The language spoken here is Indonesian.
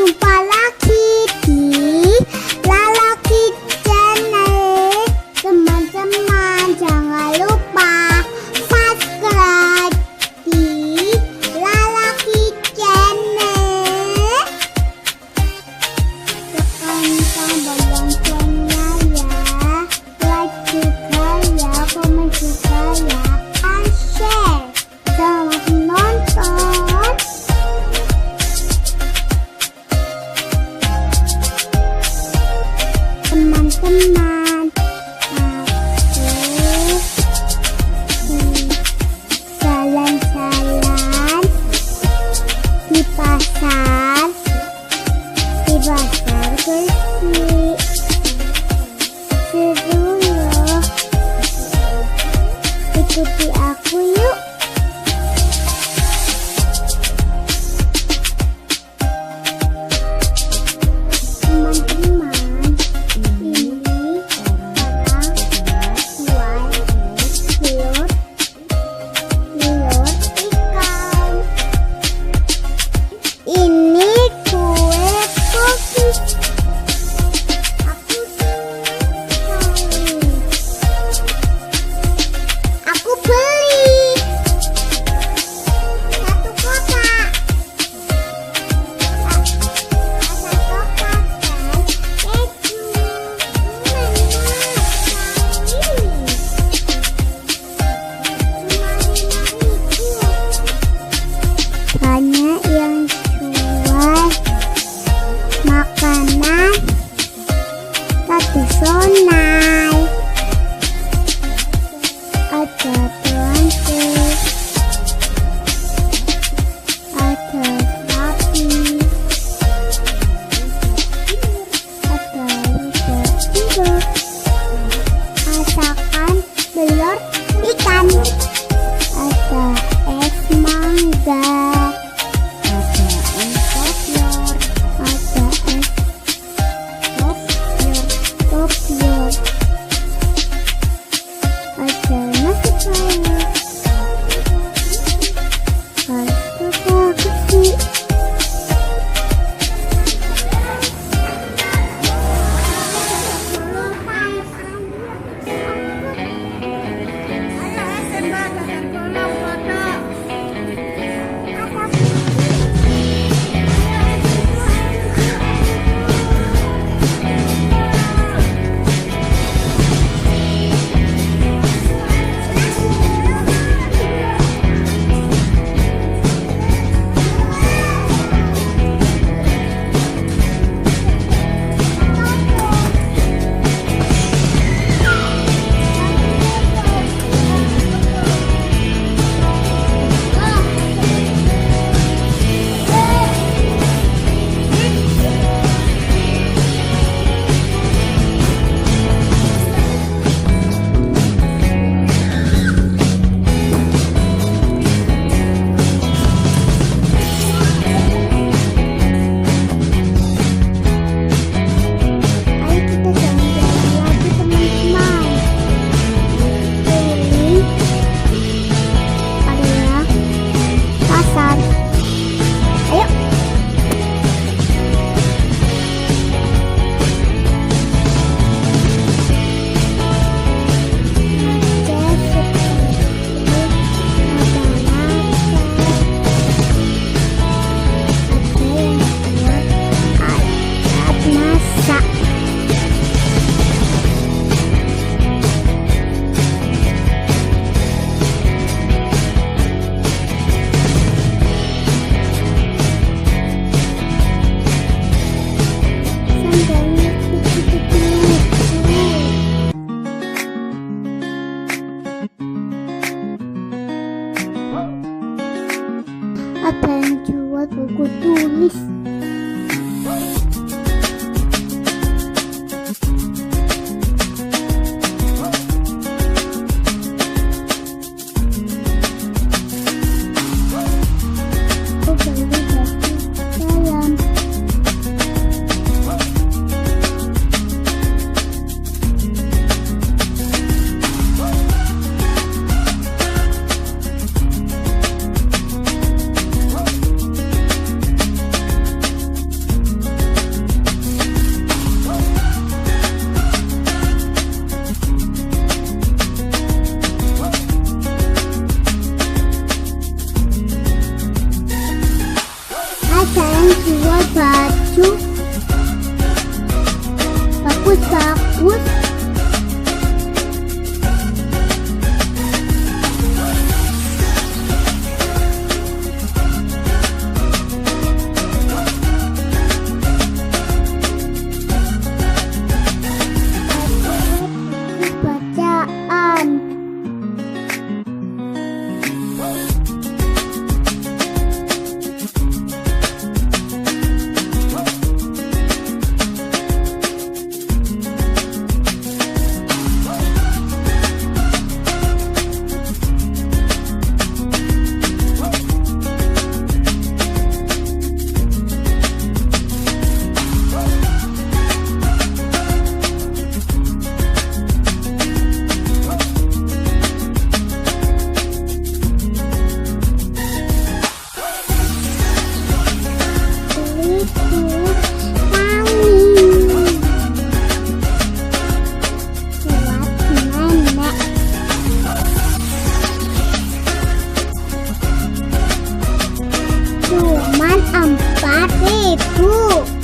Jumpa lagi di Lalakidz channel. Teman-teman, jangan lupa subscribe di Lalakidz channel. Tekan tombol loncengnya ya. Like juga ya, komen juga ya, dan share. Selamat menonton. Teman-teman, aku jalan-jalan di pasar Gresik. Seru loh, ikuti aku yuk. Teman-teman, ini orang jual telur ikan. Ini kue cookies. Aku senang. Aku beli satu kotak. Ada coklat dan keju. Banyak yang jual makanan tradisional. Ada tonton, ada sapi, ada udang, masakan telur ikan, ada es mangga, ada es kopior, ada es kopior, ada nasi payah, ada kasih. Ada yang jual buku tulis. saya jual baju bagus-bagus. Bacaan. Cuman 4.000.